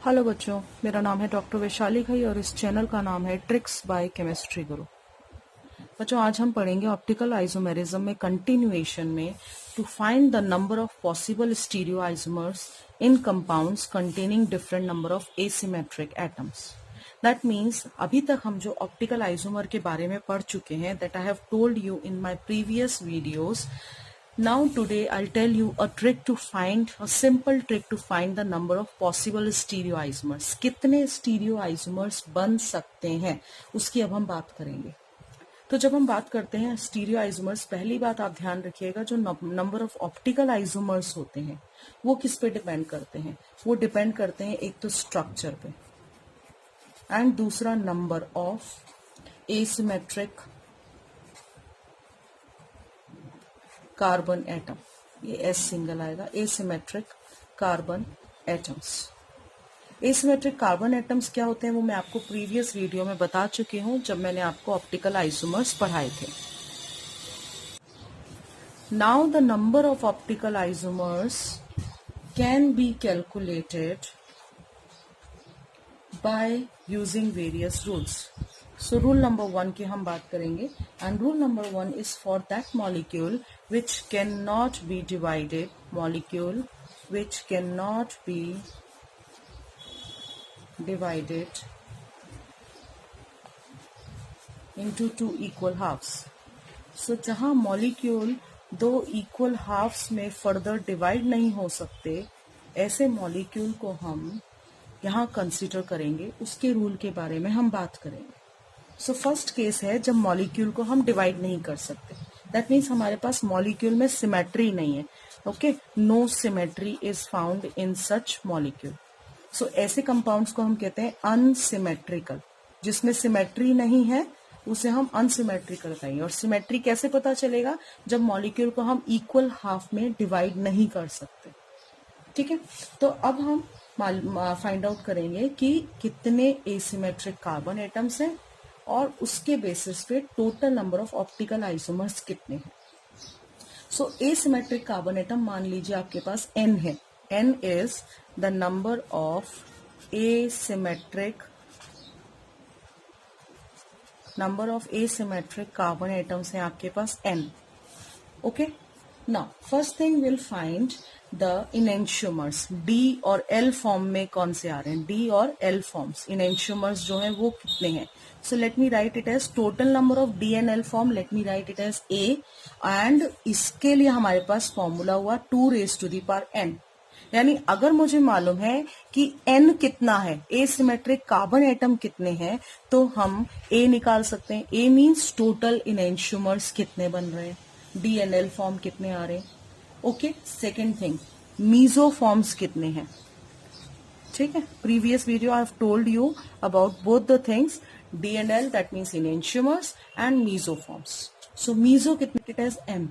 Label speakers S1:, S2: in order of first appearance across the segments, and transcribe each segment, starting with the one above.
S1: Hello बच्चों, मेरा नाम है डॉक्टर वैशाली घई और इस चैनल का नाम है ट्रिक्स बाय केमिस्ट्री गुरु। बच्चों, आज हम पढ़ेंगे ऑप्टिकल आइसोमेरिज्म में कंटिन्यूएशन में to find the number of possible stereo isomers in compounds containing different number of asymmetric atoms. That means अभी तक हम जो ऑप्टिकल आइसोमर के बारे में पढ़ चुके हैं, that I have told you in my previous videos. Now today I'll tell you a simple trick to find the number of possible stereoisomers. कितने stereoisomers बन सकते हैं उसकी अब हम बात करेंगे। तो जब हम बात करते हैं stereoisomers, पहली बात आप ध्यान रखिएगा, जो नंबर ऑफ ऑप्टिकल आइसोमर्स होते हैं वो किस पे डिपेंड करते हैं? वो डिपेंड करते हैं एक तो स्ट्रक्चर पे एंड दूसरा number of asymmetric carbon atom. ये एस सिंगल आएगा, asymmetric carbon atoms. Asymmetric carbon atoms क्या होते हैं वो मैं आपको प्रीवियस वीडियो में बता चुकी हूं जब मैंने आपको ऑप्टिकल आइसोमर्स पढ़ाए थे। Now the number of optical isomers can be calculated by using various rules. So rule number 1 की हम बात करेंगे and rule number 1 is for that molecule which cannot be divided, molecule which cannot be divided into two equal halves. So जहां molecule दो equal halves में further divide नहीं हो सकते, ऐसे molecule को हम यहां कंसिडर करेंगे, उसके रूल के बारे में हम बात करेंगे। सो फर्स्ट केस है जब मॉलिक्यूल को हम डिवाइड नहीं कर सकते, दैट मीन्स हमारे पास मॉलिक्यूल में सिमेट्री नहीं है। Okay, no symmetry is found in such molecule. So ऐसे कंपाउंड्स को हम कहते हैं अनसिमेट्रिकल। जिसमें सिमेट्री नहीं है उसे हम अनसिमेट्रिकल कहेंगे। और सिमेट्री कैसे पता चलेगा? जब मॉलिक्यूल को हम इक्वल हाफ में डिवाइड नहीं कर सकते। ठीक है, तो अब हम फाइंड आउट करेंगे कि कितने एसिमेट्रिक कार्बन एटम्स हैं और उसके बेसिस पे total number of optical isomers कितने हैं। सो एसिमेट्रिक कार्बन एटम मान लीजिए आपके पास n है। n is the number of asymmetric carbon atoms हैं आपके पास n। Okay, now first thing will find the enantiomers. D और एल फॉर्म में कौन से आ रहे हैं? डी और एल फॉर्म्स इनेंशियोमर्स जो है वो कितने हैं? So let me write it as total number of D and L form, let me write it as A, and इसके लिए हमारे पास फॉर्मूला हुआ 2 raised to the power n। यानी अगर मुझे मालूम है कि n कितना है, एसिमेट्रिक कार्बन एटम कितने हैं, तो हम a निकाल सकते हैं। a मीन्स टोटल इनेंशियोमर्स कितने बन रहे हैं, डी एंड एल फॉर्म कितने आ रहे हैं। Okay, second thing, meso forms कितने हैं। ठीक है, previous video I have told you about both the things, D and L, that means enantiomers and mesoforms. So meso कितने, इट इज m,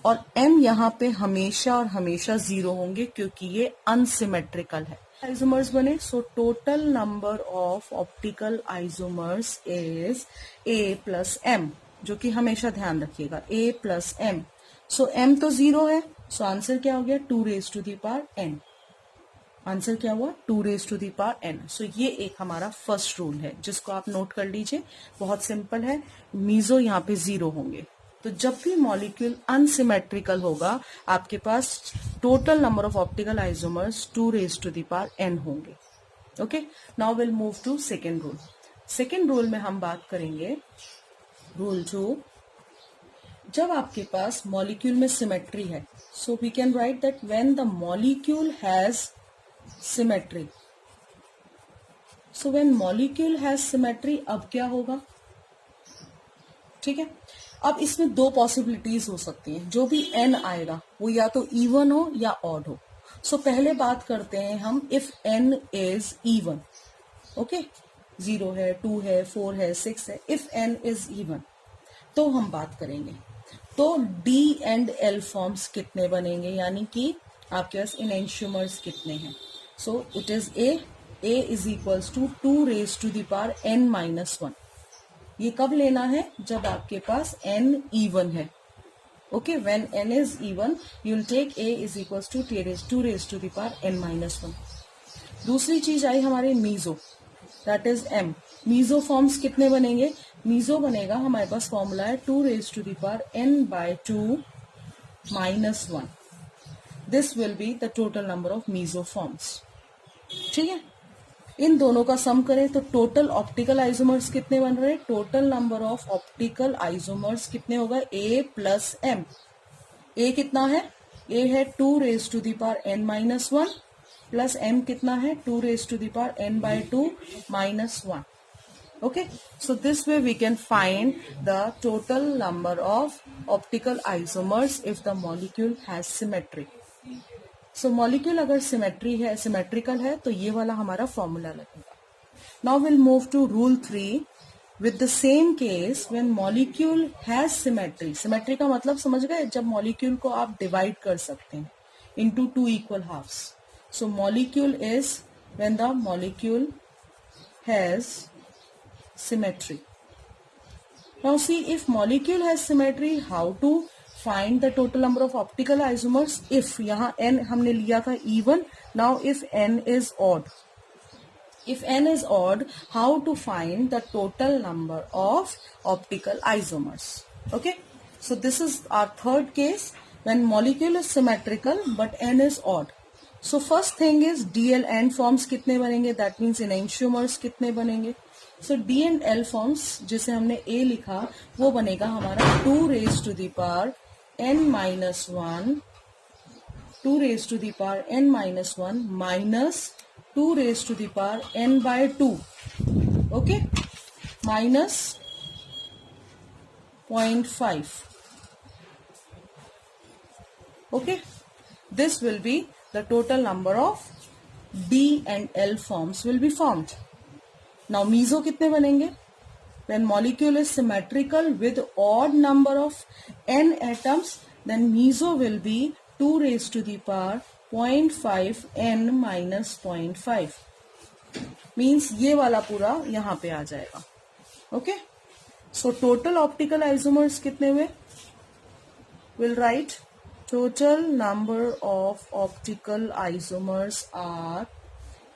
S1: और m यहाँ पे हमेशा और हमेशा 0 होंगे क्योंकि ये अनसिमेट्रिकल है। आइसोमर्स बने, सो total number of optical isomers is a plus m, जो कि हमेशा ध्यान रखिएगा, a plus m। So m तो 0 है, सो आंसर क्या हो गया? 2 raised to the power n। Answer क्या हुआ? 2 raised to the power n। सो ये एक हमारा फर्स्ट रूल है जिसको आप नोट कर लीजिए, बहुत सिंपल है। मीजो यहाँ पे 0 होंगे, तो जब भी मॉलिक्यूल अनसिमेट्रिकल होगा आपके पास total number of optical isomers 2 raised to the power n होंगे। Okay, now will move to second rule. Second rule में हम बात करेंगे रूल 2। जब आपके पास मॉलिक्यूल में सिमेट्री है, so we can write that when the molecule has symmetry. So when molecule has symmetry, अब क्या होगा? ठीक है, अब इसमें 2 पॉसिबिलिटीज हो सकती हैं। जो भी n आएगा वो या तो इवन हो या ऑड हो। सो पहले बात करते हैं हम if n is even. Okay, 0 है, 2 है, 4 है, 6 है, इफ n इज इवन तो हम बात करेंगे। तो D एंड L फॉर्म्स कितने बनेंगे, यानी कि आपके पास इनेंशियोमर्स कितने हैं। So it is A is equals to 2 raised to the power n minus 1। ये कब लेना है? जब आपके पास n इवन है। Okay, when n is even you will take A is equals to 2 raised to the power n minus 1। दूसरी चीज आई हमारे meso, that is m। Meso forms कितने बनेंगे? मीजो बनेगा, हमारे पास फॉर्मूला है 2 raised to the power n/2 - 1। This will be the total number of meso forms. ठीक है, इन दोनों का सम करें तो टोटल ऑप्टिकल आइसोमर्स कितने बन रहे हैं? Total number of optical isomers कितने होगा? a plus m। a कितना है? a है 2 raised to the power n-1 plus m कितना है? 2 raised to the power n/2 - 1। Okay, so this way we can find the total number of optical isomers if the molecule has symmetry। So molecule अगर symmetry है, symmetrical है, तो ये वाला हमारा formula लगेगा। Now we'll move to rule 3 with the same case when molecule has symmetry। symmetry का मतलब समझ गए? जब molecule को आप divide कर सकते हैं into 2 equal halves। So molecule is when the molecule has symmetry। Now see, if molecule has symmetry, how to find the total number of optical isomers? If यहाँ n हमने लिया था even, now if n is odd, if n is odd, how to find the total number of optical isomers? Okay, so this is our third case when molecule is symmetrical but n is odd। So first thing is D L N forms कितने बनेंगे? That means enantiomers कितने बनेंगे? So D and L forms जिसे हमने A लिखा वो बनेगा हमारा 2 raised to the power n-1, 2 raised to the power n-1 minus 2 raised to the power n/2, okay, minus 0.5, okay। This will be the total number of D and L forms will be formed। Now meso कितने बनेंगे? When molecule is symmetrical with odd number of n atoms, then meso will be 2 raised to the power 0.5 n minus 0.5। Means ये वाला पूरा यहाँ पे आ जाएगा। Okay? So total optical isomers कितने हुए? We'll write total number of optical isomers are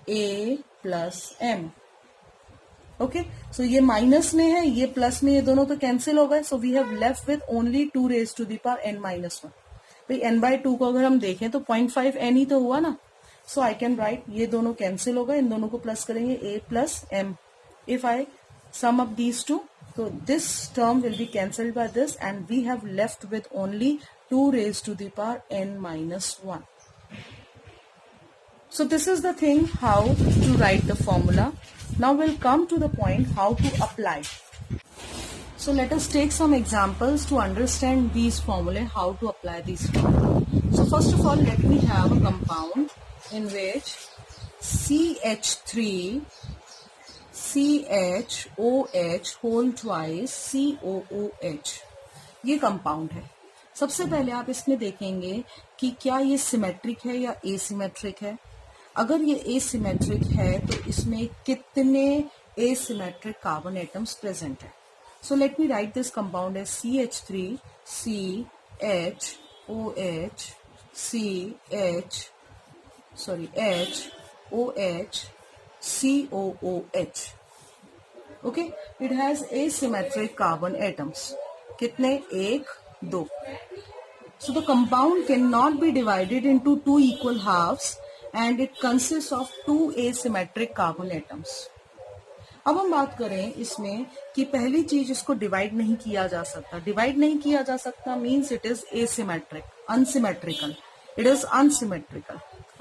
S1: A plus M। Okay, so ये minus में है, ये प्लस में, ये दोनों तो कैंसिल हो गए। So we have left with only 2 raised to the power n-1। भाई n/2 को अगर हम देखें तो 0.5 n ही तो हुआ ना। सो आई कैन राइट, ये दोनों कैंसिल हो गए, इन दोनों को प्लस करेंगे a plus m। If I sum up these two, तो this term will be cancelled by this and we have left with only 2 raised to the power n-1। So this is the thing how to write the formula। Now we'll come to the point how to apply। So let us take some examples to understand these formulae, how to apply these formulae। So first of all, let me have a compound in which CH3 CHOH whole twice COOH, ये compound है। सबसे पहले आप इसमें देखेंगे कि क्या ये सिमेट्रिक है या एसिमेट्रिक है। अगर ये एसिमेट्रिक है तो इसमें कितने एसिमेट्रिक कार्बन एटम्स प्रेजेंट है। So let me write this compound as CH3 HOH COOH। Okay, it has asymmetric carbon atoms कितने? 1 2। So the compound cannot be divided into 2 equal halves and it consists of 2 asymmetric carbon atoms। अब हम बात करें इसमें कि पहली चीज, इसको डिवाइड नहीं किया जा सकता। डिवाइड नहीं किया जा सकता means it is asymmetric, unsymmetrical, it is unsymmetrical.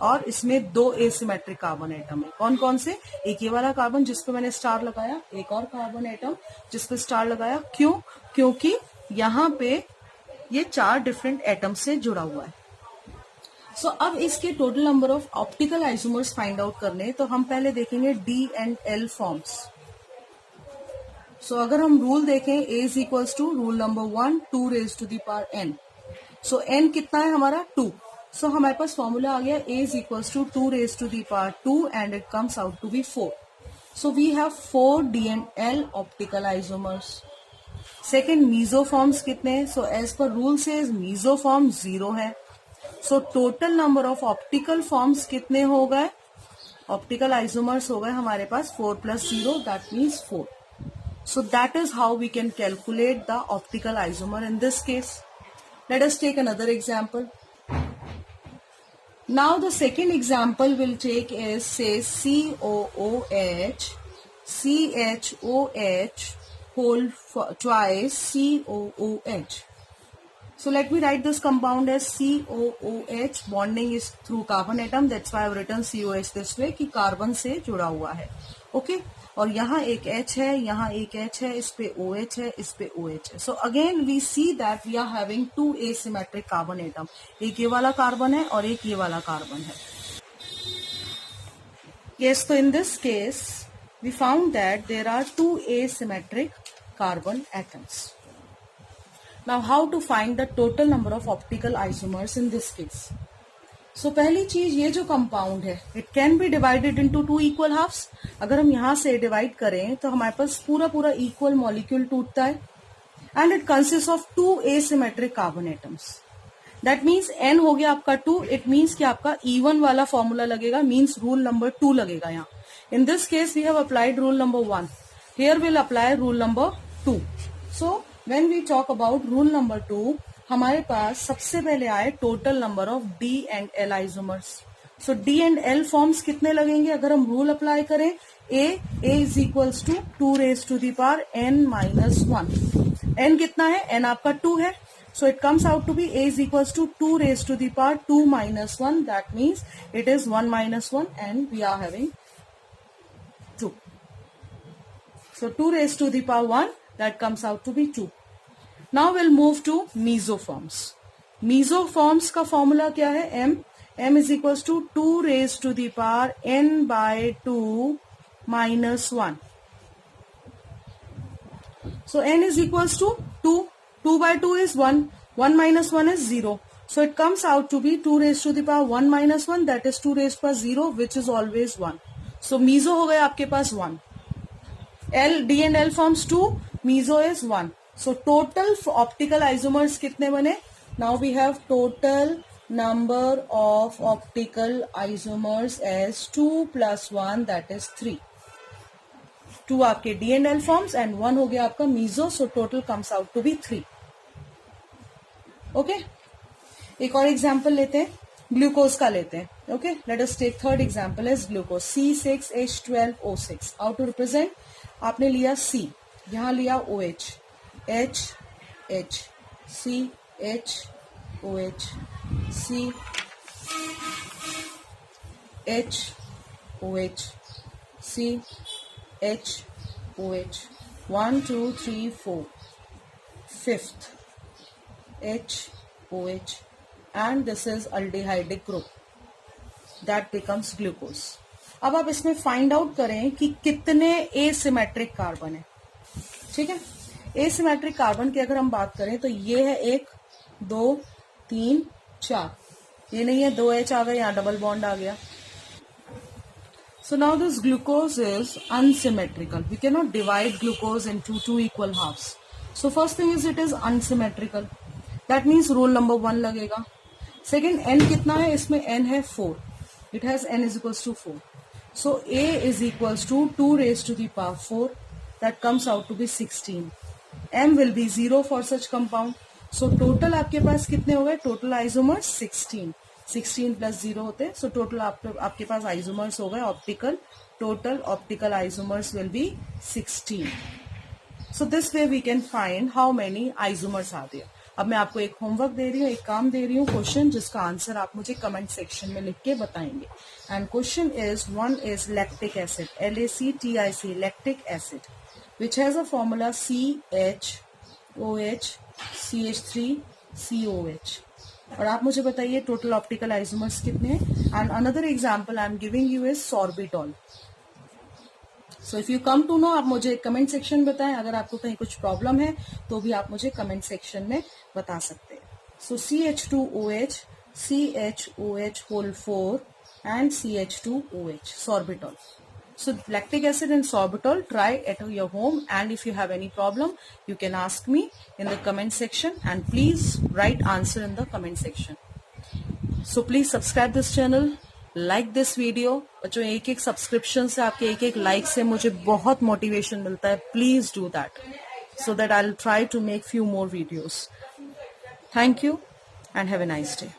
S1: और इसमें 2 एसिमेट्रिक कार्बन एटम है। कौन कौन से? एक ये वाला कार्बन जिसपे मैंने स्टार लगाया, एक और कार्बन एटम जिसपे स्टार लगाया। क्यों? क्योंकि यहाँ पे ये 4 डिफरेंट एटम से जुड़ा हुआ है। सो अब इसके total number of optical isomers find out करने, तो हम पहले देखेंगे D and L forms. So अगर हम रूल देखें, A is equals to rule number 1 2 raised to the power n। So n कितना है हमारा? 2। सो हमारे पास फॉर्मूला आ गया A is equals to 2 raised to the power 2 and it comes out to be 4। So we have 4 D and L optical isomers. Second, mesoforms कितने? So as per rule से mesoform 0 है। So total number of optical forms कितने हो गए? Optical isomers हो गए हमारे पास 4 + 0, that means 4. So that is how we can calculate the optical isomer in this case. Let us take another example. Now the second example we'll take is, say, COOH, CHOH whole twice COOH. So let me write this compound as COOH. Bonding is through carbon atom. That's why I've written COH this way कि carbon से जुड़ा हुआ है. Okay? और यहाँ एक H है, यहाँ एक H है, इस पे OH है, इस पे OH है. So again we see that we are having two asymmetric carbon atom. एक ये वाला कार्बन है और एक ये वाला कार्बन है. Yes, so in this case we found that there are two asymmetric carbon atoms. Now how to find the total number of optical isomers in this case? So पहली चीज, ये जो कंपाउंड है it can be divided into 2 equal halves. अगर हम यहाँ से divide करें तो हमारे पास पूरा पूरा इक्वल मॉलिक्यूल टूटता है. And it consist of 2 asymmetric carbon atoms. That means n हो गया आपका 2. इट मीन्स कि आपका E1 वाला फॉर्मूला लगेगा, मीन्स रूल नंबर 2 लगेगा यहाँ. In this case we have applied rule number 1. Here will apply rule number 2. So when we talk about rule number 2, हमारे पास सबसे पहले आए total number of D and L isomers. So D and L forms कितने लगेंगे अगर हम rule apply करें? A is equals to 2 raised to the power n minus 1. n कितना है? n आपका 2 है. So it comes out to be A is equals to 2 raised to the power 2 minus 1. That means it is 1 minus 1 and we are having 2. So 2 raised to the power 1, that comes out to be 2. Now we'll move to mesoforms. Mesoforms का formula क्या है? m is equals to 2 raised to the power n by 2 minus 1. So n is equals to 2. 2 by 2 is 1. 1 minus 1 is 0. So it comes out to be 2 raised to the power 1 minus 1, that is 2 raised to the power 0, which is always 1. So meso हो गया आपके पास 1. D and L forms 2, meso is 1. So total optical isomers कितने बने? Now we have total number of optical isomers as 2 plus 1, that is 3. 2 आपके D and L forms and 1 हो गया आपका meso, so total comes out to be 3. Okay? एक और example लेते हैं, ग्लूकोज का लेते हैं. Okay? Let us take third example as glucose. C6H12O6. How to represent? आपने लिया C, यहाँ लिया OH, H, H, C, H, OH, C, H, OH, C, H, OH. 1, 2, 3, 4. Fifth, H, OH, and this is aldehydic group. That becomes glucose. अब आप इसमें find out करें कि कितने एसिमेट्रिक कार्बन है. ठीक है, एसिमेट्रिक कार्बन की अगर हम बात करें तो ये है 1, 2, 3, 4. ये नहीं है 2H आ गया, यहाँ डबल बॉन्ड आ गया. So now this glucose is unsymmetrical. We cannot divide glucose into 2 equal halves. So first thing is it is unsymmetrical. That means rule number 1 लगेगा. Second, n कितना है? इसमें n है 4. It has n is equals to 4. So A is equals to 2 raised to the power 4. That comes out to be 16. M will be 0 for such compound. So total आपके पास कितने हो गए? Total isomers 16. 16 plus 0 होते हैं. So total आपके पास isomers हो गए optical. Total optical isomers will be 16. So this way we can find how many isomers are there. अब मैं आपको एक होमवर्क दे रही हूँ, एक काम दे रही हूँ, क्वेश्चन जिसका आंसर आप मुझे कमेंट सेक्शन में लिख के बताएंगे. And question is, one is lactic acid, LACTIC, lactic acid, which has a formula CHOH CH3COH. और आप मुझे बताइए टोटल ऑप्टिकल आइसोमर्स कितने हैं. And another example I am giving you is sorbitol. So if you come to know, आप मुझे comment section बताएं. अगर आपको कहीं कुछ प्रॉब्लम है तो भी आप मुझे कमेंट सेक्शन में बता सकते हैं. सो CH2OH, CHOH whole 4 and CH2OH, sorbitol. So lactic acid and sorbitol, try at your home, and if you have any problem you can ask me in the comment section, and please write answer in the comment section. So please subscribe this channel, like this video. बच्चों, एक एक subscription से, आपके एक एक like से मुझे बहुत मोटिवेशन मिलता है। Please do that so that I'll try to make few more videos. Thank you and have a nice day.